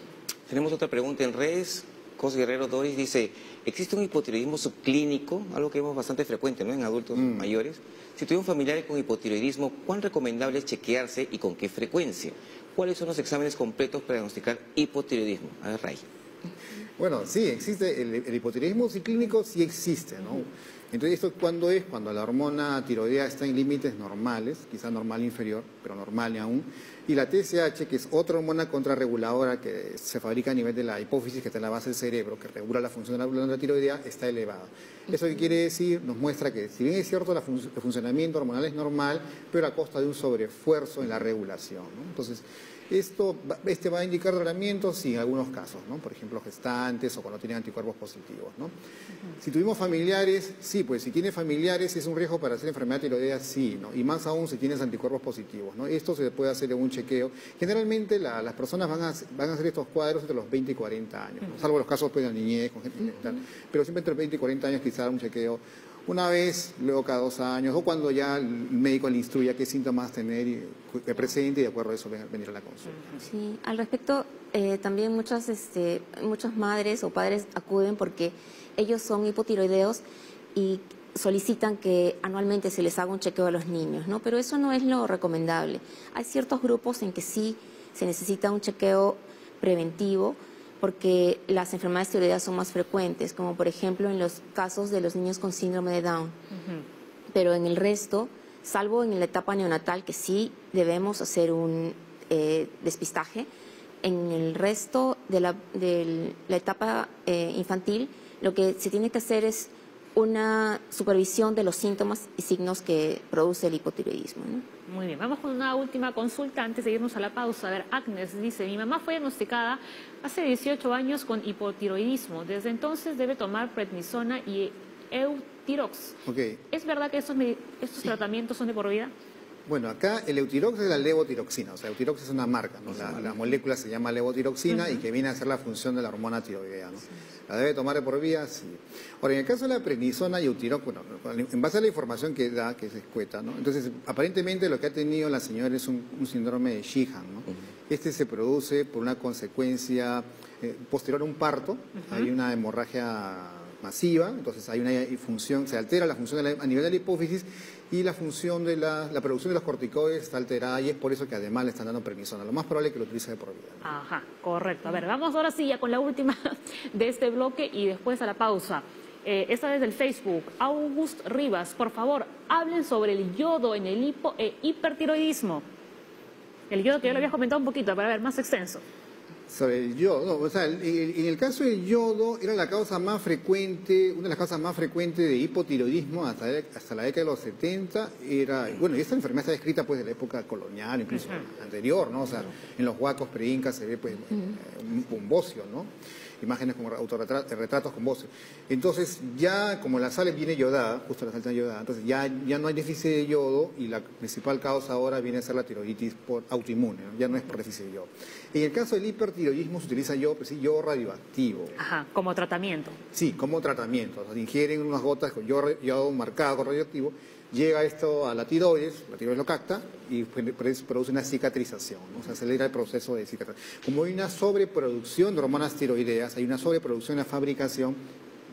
Tenemos otra pregunta en redes. Cos Guerrero Doris dice, ¿existe un hipotiroidismo subclínico? Algo que vemos bastante frecuente, ¿no?, en adultos mayores. Si tuvieron familiares con hipotiroidismo, ¿cuán recomendable es chequearse y con qué frecuencia? ¿Cuáles son los exámenes completos para diagnosticar hipotiroidismo? A ver, Ray. Bueno, sí, existe, el hipotiroidismo subclínico sí existe, ¿no? Entonces, ¿esto cuándo es? Cuando la hormona tiroidea está en límites normales, quizá normal inferior, pero normal aún, y la TSH, que es otra hormona contrarreguladora que se fabrica a nivel de la hipófisis, que está en la base del cerebro, que regula la función de la glándula tiroidea, está elevada. ¿Eso qué quiere decir? Nos muestra que, si bien es cierto, el funcionamiento hormonal es normal, pero a costa de un sobreesfuerzo en la regulación, ¿no? Entonces, este va a indicar tratamiento, sí, en algunos casos, ¿no? Por ejemplo, gestantes o cuando tienen anticuerpos positivos, ¿no? Si tuvimos familiares, sí, pues si tiene familiares es un riesgo para hacer enfermedad tiroidea, sí, ¿no? Y más aún si tienes anticuerpos positivos, ¿no? Esto se puede hacer en un chequeo. Generalmente las personas van a hacer estos cuadros entre los 20 y 40 años, ¿no? Salvo los casos pues, de la niñez, con gente tal, pero siempre entre 20 y 40 años quizá un chequeo una vez, luego cada 2 años, o cuando ya el médico le instruya qué síntomas tener y que presente, y de acuerdo a eso venir a la consulta. Sí, al respecto, también muchas madres o padres acuden porque ellos son hipotiroideos y solicitan que anualmente se les haga un chequeo a los niños, ¿no? Pero eso no es lo recomendable. Hay ciertos grupos en que sí se necesita un chequeo preventivo, porque las enfermedades tiroideas son más frecuentes, como por ejemplo en los casos de los niños con síndrome de Down. Pero en el resto, salvo en la etapa neonatal, que sí debemos hacer un despistaje, en el resto de la etapa infantil, lo que se tiene que hacer es una supervisión de los síntomas y signos que produce el hipotiroidismo, ¿no? Muy bien, vamos con una última consulta antes de irnos a la pausa. A ver, Agnes dice, mi mamá fue diagnosticada hace 18 años con hipotiroidismo. Desde entonces debe tomar prednisona y Eutirox. Okay. ¿Es verdad que estos tratamientos son de por vida? Bueno, acá el Eutirox es la levotiroxina, o sea, Eutirox es una marca, ¿no? La molécula se llama levotiroxina y que viene a hacer la función de la hormona tiroidea, ¿no? ¿La debe tomar de por vida? Sí. Ahora, en el caso de la prednisona y Eutirox, bueno, en base a la información que da, que es escueta, ¿no? Entonces, aparentemente lo que ha tenido la señora es un síndrome de Sheehan, ¿no? Este se produce por una consecuencia posterior a un parto, hay una hemorragia masiva, entonces hay una función, se altera la función a nivel de la hipófisis y la función de la producción de los corticoides está alterada y es por eso que además le están dando prednisona. Lo más probable es que lo utilice de por vida, ¿no? Ajá, correcto. A ver, vamos ahora sí ya con la última de este bloque y después a la pausa. Esta vez del Facebook. August Rivas, por favor, hablen sobre el yodo en el hipertiroidismo. El yodo que ya lo habías comentado un poquito, para ver, más extenso. Sobre el yodo, o sea, en el caso del yodo era la causa más frecuente, una de las causas más frecuentes de hipotiroidismo hasta la década de los 70, bueno, y esta enfermedad está descrita pues de la época colonial, incluso anterior, ¿no? O sea, en los huacos preincas se ve pues un bocio, ¿no? Imágenes como retratos con bocio. Entonces, ya como la sal viene yodada, justo la sal está yodada, entonces ya no hay déficit de yodo y la principal causa ahora viene a ser la tiroiditis autoinmune, ¿no? Ya no es por déficit de yodo. En el caso del hipertiroidismo se utiliza yodo, pues sí, yodo radioactivo. Ajá, como tratamiento. Sí, como tratamiento. O sea, ingieren unas gotas con yodo marcado con radioactivo, llega esto a la tiroides lo capta y produce una cicatrización, ¿no? O sea, acelera el proceso de cicatrización. Como hay una sobreproducción de hormonas tiroideas, hay una sobreproducción en la fabricación,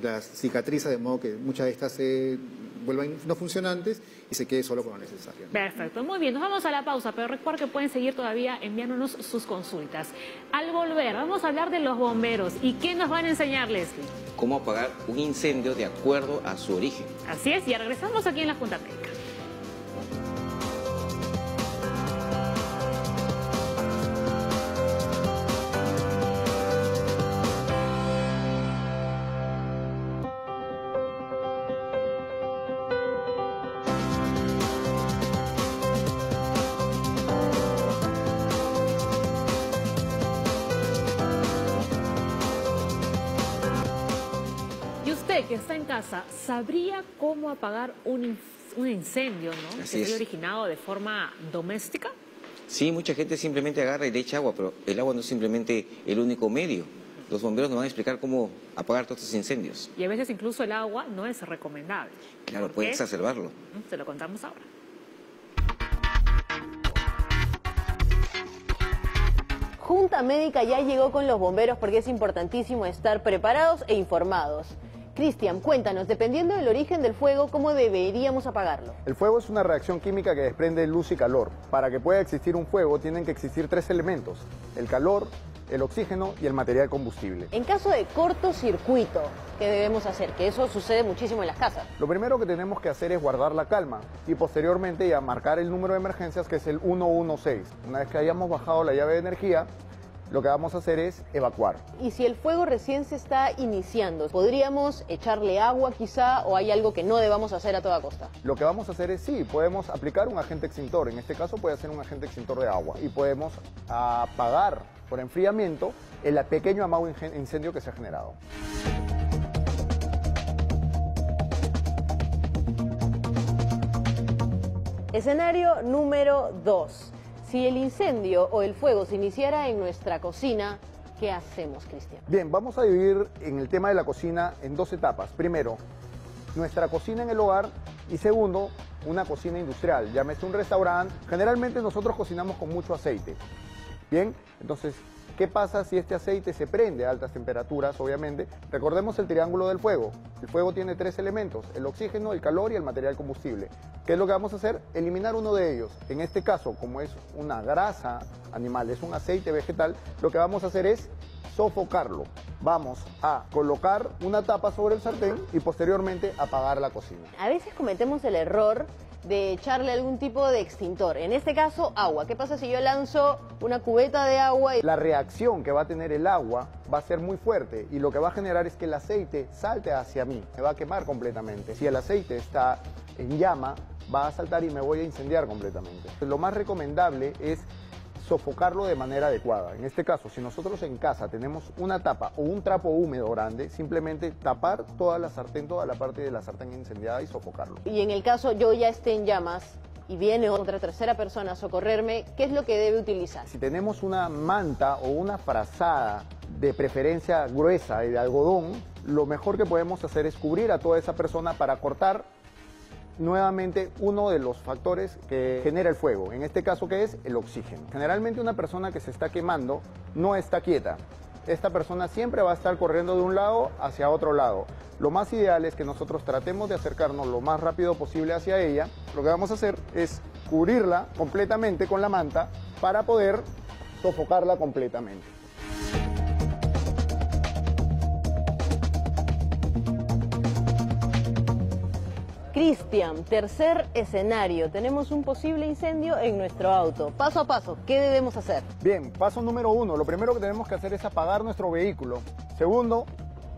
las cicatriza de modo que muchas de estas se vuelvan no funcionantes y se quede solo con lo necesario, ¿no? Perfecto, muy bien, nos vamos a la pausa, pero recuerden que pueden seguir todavía enviándonos sus consultas. Al volver, vamos a hablar de los bomberos. ¿Y qué nos van a enseñar, Leslie? Cómo apagar un incendio de acuerdo a su origen. Así es, y regresamos aquí en la Junta Técnica. Que está en casa, ¿sabría cómo apagar un incendio, ¿no? Que se haya originado de forma doméstica? Sí, mucha gente simplemente agarra y le echa agua, pero el agua no es simplemente el único medio. Los bomberos nos van a explicar cómo apagar todos estos incendios. Y a veces incluso el agua no es recomendable. Claro, puede exacerbarlo. Se lo contamos ahora. Junta Médica ya llegó con los bomberos porque es importantísimo estar preparados e informados. Cristian, cuéntanos, dependiendo del origen del fuego, ¿cómo deberíamos apagarlo? El fuego es una reacción química que desprende luz y calor. Para que pueda existir un fuego tienen que existir tres elementos: el calor, el oxígeno y el material combustible. En caso de cortocircuito, ¿qué debemos hacer? Que eso sucede muchísimo en las casas. Lo primero que tenemos que hacer es guardar la calma y posteriormente ya marcar el número de emergencias, que es el 116. Una vez que hayamos bajado la llave de energía, lo que vamos a hacer es evacuar. Y si el fuego recién se está iniciando, ¿podríamos echarle agua quizá o hay algo que no debamos hacer a toda costa? Lo que vamos a hacer es, sí, podemos aplicar un agente extintor. En este caso puede ser un agente extintor de agua y podemos apagar por enfriamiento el pequeño amago incendio que se ha generado. Escenario número 2. Si el incendio o el fuego se iniciara en nuestra cocina, ¿qué hacemos, Cristian? Bien, vamos a dividir en el tema de la cocina en dos etapas. Primero, nuestra cocina en el hogar y segundo, una cocina industrial, llámese un restaurante. Generalmente nosotros cocinamos con mucho aceite. Bien, entonces, ¿qué pasa si este aceite se prende a altas temperaturas, obviamente? Recordemos el triángulo del fuego. El fuego tiene tres elementos: el oxígeno, el calor y el material combustible. ¿Qué es lo que vamos a hacer? Eliminar uno de ellos. En este caso, como es una grasa animal, es un aceite vegetal, lo que vamos a hacer es sofocarlo. Vamos a colocar una tapa sobre el sartén y posteriormente apagar la cocina. A veces cometemos el error de echarle algún tipo de extintor. En este caso, agua. ¿Qué pasa si yo lanzo una cubeta de agua? La reacción que va a tener el agua va a ser muy fuerte y lo que va a generar es que el aceite salte hacia mí, me va a quemar completamente. Si el aceite está en llama, va a saltar y me voy a incendiar completamente. Lo más recomendable es sofocarlo de manera adecuada. En este caso, si nosotros en casa tenemos una tapa o un trapo húmedo grande, simplemente tapar toda la sartén, toda la parte de la sartén incendiada y sofocarlo. Y en el caso yo ya esté en llamas y viene otra tercera persona a socorrerme, ¿qué es lo que debe utilizar? Si tenemos una manta o una frazada, de preferencia gruesa y de algodón, lo mejor que podemos hacer es cubrir a toda esa persona para cortar nuevamente uno de los factores que genera el fuego, en este caso que es el oxígeno. Generalmente una persona que se está quemando no está quieta. Esta persona siempre va a estar corriendo de un lado hacia otro lado. Lo más ideal es que nosotros tratemos de acercarnos lo más rápido posible hacia ella. Lo que vamos a hacer es cubrirla completamente con la manta para poder sofocarla completamente. Cristian, tercer escenario. Tenemos un posible incendio en nuestro auto. Paso a paso, ¿qué debemos hacer? Bien, paso número 1. Lo primero que tenemos que hacer es apagar nuestro vehículo. Segundo,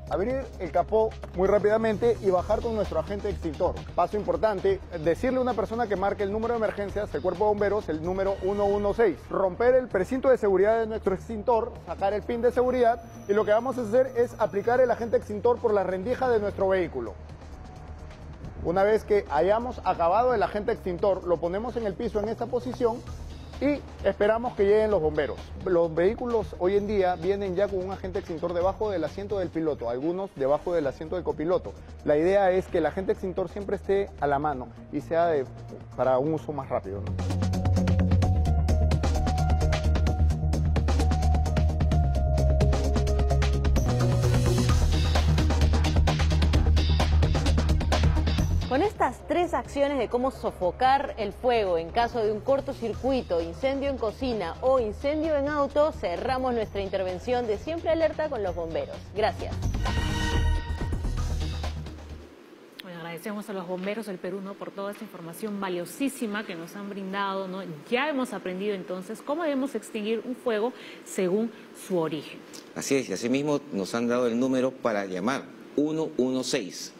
abrir el capó muy rápidamente y bajar con nuestro agente extintor. Paso importante, decirle a una persona que marque el número de emergencias del cuerpo de bomberos, el número 116. Romper el precinto de seguridad de nuestro extintor, sacar el pin de seguridad y lo que vamos a hacer es aplicar el agente extintor por la rendija de nuestro vehículo. Una vez que hayamos acabado el agente extintor, lo ponemos en el piso en esta posición y esperamos que lleguen los bomberos. Los vehículos hoy en día vienen ya con un agente extintor debajo del asiento del piloto, algunos debajo del asiento del copiloto. La idea es que el agente extintor siempre esté a la mano y sea para un uso más rápido, ¿no? Con estas tres acciones de cómo sofocar el fuego en caso de un cortocircuito, incendio en cocina o incendio en auto, cerramos nuestra intervención de Siempre Alerta con los bomberos. Gracias. Bueno, agradecemos a los bomberos del Perú, ¿no?, por toda esta información valiosísima que nos han brindado, ¿no? Ya hemos aprendido entonces cómo debemos extinguir un fuego según su origen. Así es, y asimismo nos han dado el número para llamar, 116.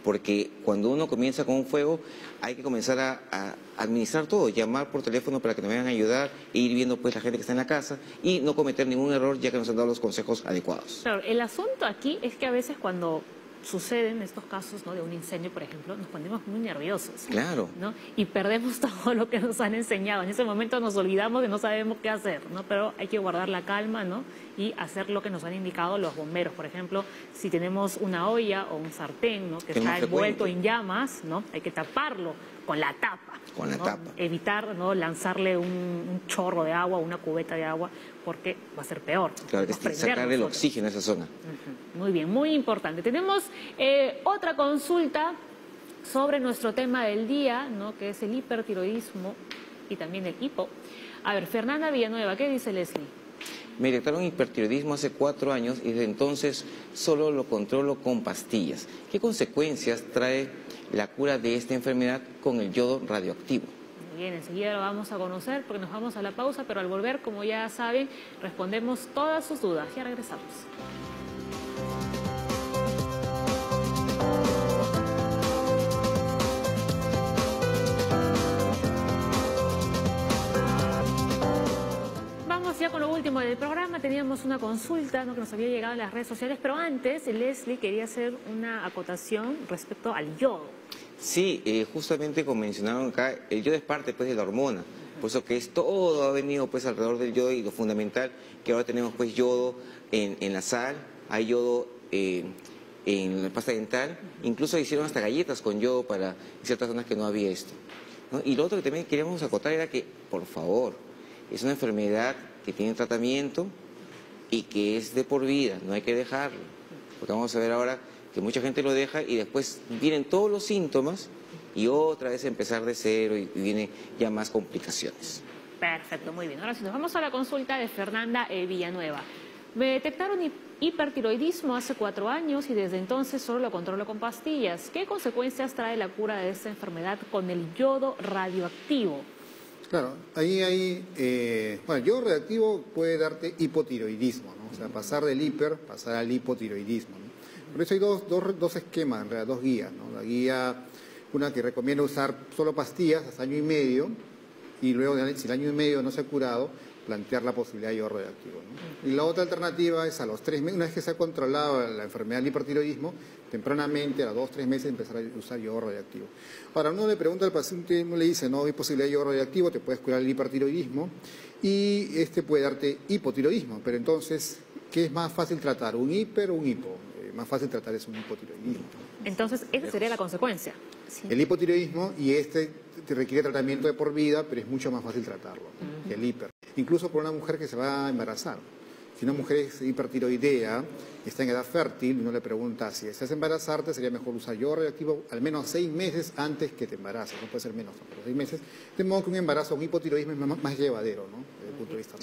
Porque cuando uno comienza con un fuego hay que comenzar a administrar todo, llamar por teléfono para que nos vayan a ayudar e ir viendo pues la gente que está en la casa y no cometer ningún error ya que nos han dado los consejos adecuados. Claro, el asunto aquí es que a veces cuando suceden estos casos, ¿no?, de un incendio, por ejemplo, nos ponemos muy nerviosos. Claro. ¿No? Y perdemos todo lo que nos han enseñado. En ese momento nos olvidamos que no sabemos qué hacer, ¿no? Pero hay que guardar la calma, ¿no?, y hacer lo que nos han indicado los bomberos. Por ejemplo, si tenemos una olla o un sartén, ¿no?, que está envuelto en llamas, ¿no?, hay que taparlo con la tapa. Con la tapa. Evitar, ¿no?, lanzarle un chorro de agua, una cubeta de agua, porque va a ser peor. Claro, que sacar el oxígeno a esa zona. Muy bien, muy importante. Tenemos otra consulta sobre nuestro tema del día, ¿no?, que es el hipertiroidismo y también el hipo. A ver, Fernanda Villanueva, ¿qué dice Leslie? Me detectaron hipertiroidismo hace 4 años y desde entonces solo lo controlo con pastillas. ¿Qué consecuencias trae la cura de esta enfermedad con el yodo radioactivo? Bien, enseguida lo vamos a conocer porque nos vamos a la pausa, pero al volver, como ya saben, respondemos todas sus dudas. Ya regresamos. Vamos ya con lo último del programa. Teníamos una consulta, ¿no?, que nos había llegado en las redes sociales, pero antes Leslie quería hacer una acotación respecto al yodo. Sí, justamente como mencionaron acá, el yodo es parte pues de la hormona, por eso que todo ha venido pues alrededor del yodo y lo fundamental que ahora tenemos pues yodo en la sal, hay yodo en la pasta dental, incluso hicieron hasta galletas con yodo para ciertas zonas que no había esto, ¿no? Y lo otro que también queríamos acotar era que, por favor, es una enfermedad que tiene tratamiento y que es de por vida, no hay que dejarlo, porque vamos a ver ahora que mucha gente lo deja y después vienen todos los síntomas y otra vez empezar de cero y vienen ya más complicaciones. Perfecto, muy bien. Ahora sí, nos vamos a la consulta de Fernanda Villanueva. Me detectaron hipertiroidismo hace 4 años y desde entonces solo lo controlo con pastillas. ¿Qué consecuencias trae la cura de esta enfermedad con el yodo radioactivo? Claro, ahí hay, bueno, el yodo radioactivo puede darte hipotiroidismo, ¿no? O sea, pasar del hiper, pasar al hipotiroidismo, ¿no? Por eso hay dos esquemas, en realidad, dos guías, ¿no? La guía, una que recomienda usar solo pastillas hasta año y medio, y luego, si el año y medio no se ha curado, plantear la posibilidad de yodo radioactivo, ¿no? Y la otra alternativa es a los 3 meses, una vez que se ha controlado la enfermedad del hipertiroidismo, tempranamente, a los 2 o 3 meses, empezar a usar yodo radioactivo. Ahora, uno le pregunta al paciente, uno le dice, no hay posibilidad de yodo radioactivo, te puedes curar el hipertiroidismo, y puede darte hipotiroidismo, pero entonces, ¿qué es más fácil tratar, un hiper o un hipo? Más fácil tratar es un hipotiroidismo. Entonces, esa sería la consecuencia. Sí. El hipotiroidismo, y te requiere tratamiento de por vida, pero es mucho más fácil tratarlo, ¿no? Que el hiper. Incluso por una mujer que se va a embarazar. Si una mujer es hipertiroidea, está en edad fértil, uno le pregunta si deseas embarazarte, sería mejor usar yodo radioactivo al menos 6 meses antes que te embaraces. No puede ser menos, pero 6 meses. De modo que un embarazo, un hipotiroidismo es más llevadero, ¿no? Desde el punto de vista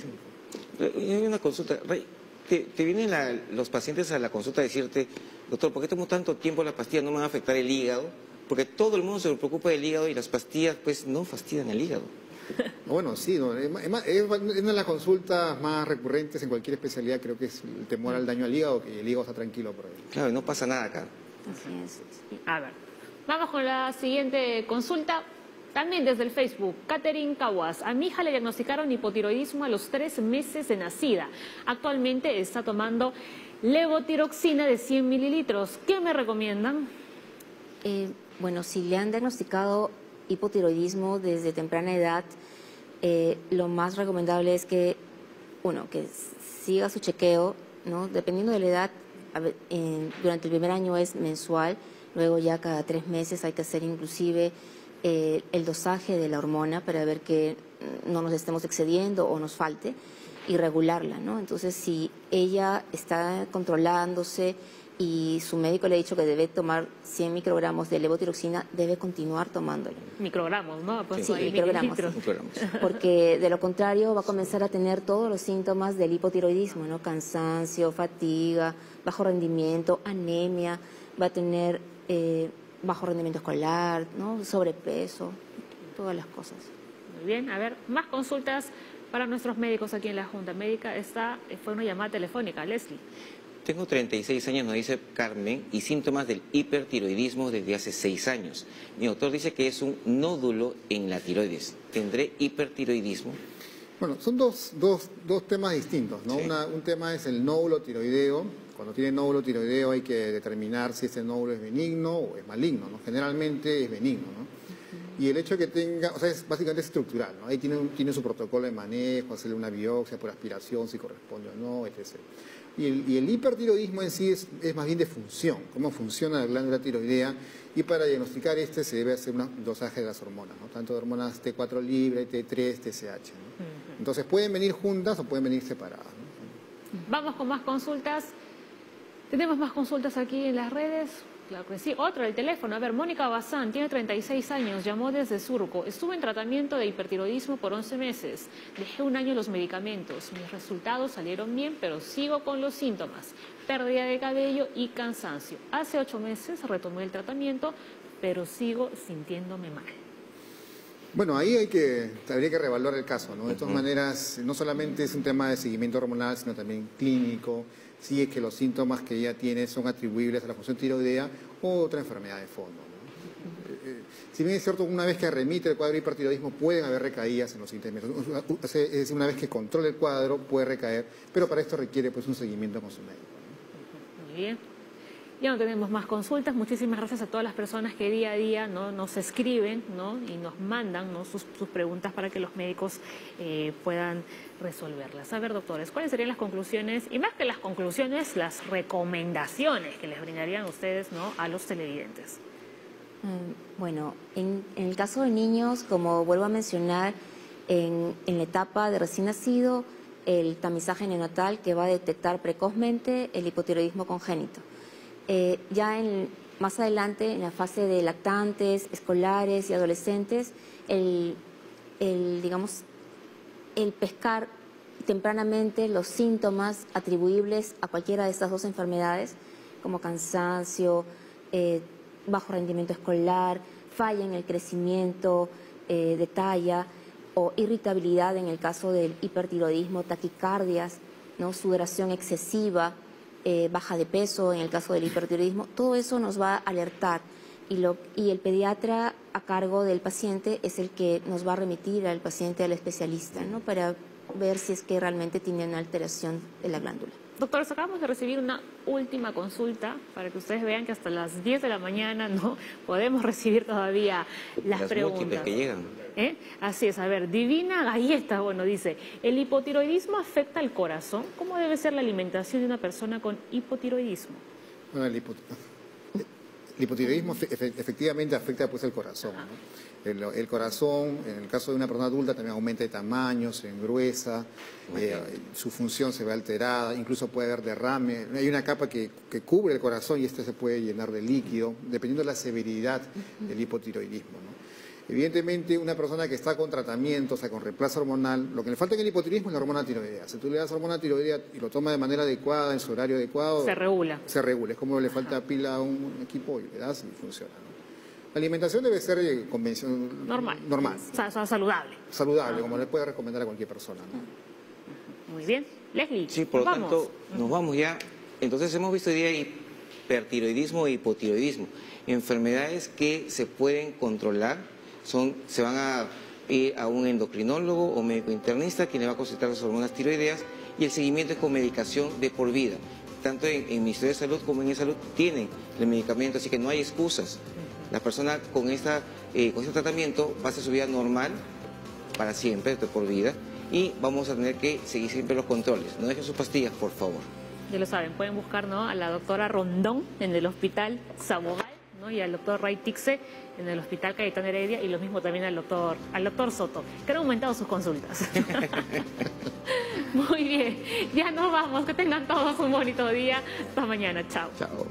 médico. Hay una consulta, Rey. Te vienen los pacientes a la consulta a decirte, doctor, ¿por qué tomo tanto tiempo las pastillas? ¿No me va a afectar el hígado? Porque todo el mundo se preocupa del hígado y las pastillas pues no fastidian el hígado. Bueno, sí, no, es una de las consultas más recurrentes en cualquier especialidad, creo que es el temor al daño al hígado, que el hígado está tranquilo por ahí. Claro, no pasa nada acá. Así es. A ver, vamos con la siguiente consulta. También desde el Facebook, Catherine Caguas. A mi hija le diagnosticaron hipotiroidismo a los 3 meses de nacida. Actualmente está tomando levotiroxina de 100 mililitros. ¿Qué me recomiendan? Bueno, si le han diagnosticado hipotiroidismo desde temprana edad, lo más recomendable es que, que siga su chequeo, ¿no? Dependiendo de la edad, durante el primer año es mensual, luego ya cada 3 meses hay que hacer inclusive el dosaje de la hormona para ver que no nos estemos excediendo o nos falte y regularla, ¿no? Entonces, si ella está controlándose y su médico le ha dicho que debe tomar 100 microgramos de levotiroxina, debe continuar tomándolo. Microgramos, ¿no? Pues sí, microgramos. Porque de lo contrario va a comenzar a tener todos los síntomas del hipotiroidismo, ¿no? Cansancio, fatiga, bajo rendimiento, anemia, va a tener bajo rendimiento escolar, ¿no? Sobrepeso, todas las cosas. Muy bien, a ver, más consultas para nuestros médicos aquí en la Junta Médica. Fue una llamada telefónica. Leslie. Tengo 36 años, nos dice Carmen, y síntomas del hipertiroidismo desde hace 6 años. Mi doctor dice que es un nódulo en la tiroides. ¿Tendré hipertiroidismo? Bueno, son dos temas distintos, ¿no? Sí. Un tema es el nódulo tiroideo. Cuando tiene nódulo tiroideo hay que determinar si ese nódulo es benigno o es maligno, ¿no? Generalmente es benigno, ¿no? Y el hecho de que tenga, o sea, es básicamente estructural, ¿no? Ahí tiene su protocolo de manejo, hacerle una biopsia por aspiración, si corresponde o no, etc. Y el hipertiroidismo en sí es más bien de función, cómo funciona la glándula tiroidea, y para diagnosticar se debe hacer un dosaje de las hormonas, ¿no? Tanto de hormonas T4 libre, T3, TSH, ¿no? Entonces pueden venir juntas o pueden venir separadas, ¿no? Vamos con más consultas. ¿Tenemos más consultas aquí en las redes? Claro que sí. Otro, el teléfono. A ver, Mónica Bazán, tiene 36 años, llamó desde Surco. Estuve en tratamiento de hipertiroidismo por 11 meses. Dejé 1 año los medicamentos. Mis resultados salieron bien, pero sigo con los síntomas. Pérdida de cabello y cansancio. Hace 8 meses retomé el tratamiento, pero sigo sintiéndome mal. Bueno, ahí habría que reevaluar el caso, ¿no? De todas maneras, no solamente es un tema de seguimiento hormonal, sino también clínico, si es que los síntomas que ella tiene son atribuibles a la función tiroidea o otra enfermedad de fondo, ¿no? Si bien es cierto, una vez que remite el cuadro de hipertiroidismo pueden haber recaídas en los síntomas, es decir, una vez que controle el cuadro puede recaer, pero para esto requiere pues un seguimiento con su médico, ¿no? Muy bien. Ya no tenemos más consultas. Muchísimas gracias a todas las personas que día a día, ¿no?, nos escriben, ¿no?, y nos mandan, ¿no?, sus preguntas para que los médicos puedan resolverlas. A ver, doctores, ¿cuáles serían las conclusiones? Y más que las conclusiones, las recomendaciones que les brindarían ustedes, ¿no?, a los televidentes. Bueno, en el caso de niños, como vuelvo a mencionar, en la etapa de recién nacido, el tamizaje neonatal que va a detectar precozmente el hipotiroidismo congénito. Ya más adelante, en la fase de lactantes, escolares y adolescentes, digamos, el pescar tempranamente los síntomas atribuibles a cualquiera de estas dos enfermedades, como cansancio, bajo rendimiento escolar, falla en el crecimiento de talla o irritabilidad en el caso del hipertiroidismo, taquicardias, ¿no? Sudoración excesiva, baja de peso en el caso del hipertiroidismo. Todo eso nos va a alertar y el pediatra a cargo del paciente es el que nos va a remitir al paciente al especialista, ¿no? Para ver si es que realmente tiene una alteración de la glándula. Doctores, acabamos de recibir una última consulta para que ustedes vean que hasta las 10 de la mañana no podemos recibir todavía las preguntas. Múltiples que llegan. Así es, a ver, Divina Galleta, bueno, dice, ¿el hipotiroidismo afecta al corazón? ¿Cómo debe ser la alimentación de una persona con hipotiroidismo? Bueno, el hipotiroidismo efectivamente afecta pues el corazón, ¿no? El corazón, en el caso de una persona adulta, también aumenta de tamaño, se engruesa, su función se ve alterada, incluso puede haber derrame. Hay una capa que cubre el corazón y este se puede llenar de líquido, dependiendo de la severidad del hipotiroidismo, ¿no? Evidentemente, una persona que está con tratamiento, o sea, con reemplazo hormonal, lo que le falta en el hipotiroidismo es la hormona tiroidea. Si tú le das hormona tiroidea y lo toma de manera adecuada, en su horario adecuado... Se regula. Se regula. Es como le falta pila a un equipo y le das y funciona, ¿no? La alimentación debe ser convencional. Normal. O sea, saludable. Saludable, como le puede recomendar a cualquier persona, ¿no? Muy bien. Leslie, sí, por lo tanto, nos vamos ya. Entonces hemos visto hoy día hipertiroidismo e hipotiroidismo. Enfermedades que se pueden controlar, se van a ir a un endocrinólogo o médico internista quien le va a consultar las hormonas tiroideas y el seguimiento es con medicación de por vida. Tanto en el Ministerio de Salud como en Salud tienen el medicamento, así que no hay excusas. La persona con este tratamiento va a hacer su vida normal para siempre, de por vida, y vamos a tener que seguir siempre los controles. No dejen sus pastillas, por favor. Ya lo saben, pueden buscar, ¿no?, a la doctora Rondón en el Hospital Sabogal, ¿no?, y al doctor Ray Tixe en el Hospital Cayetano Heredia, y lo mismo también al doctor Soto, que han aumentado sus consultas. Muy bien, ya nos vamos, que tengan todos un bonito día. Hasta mañana, chao. Chao.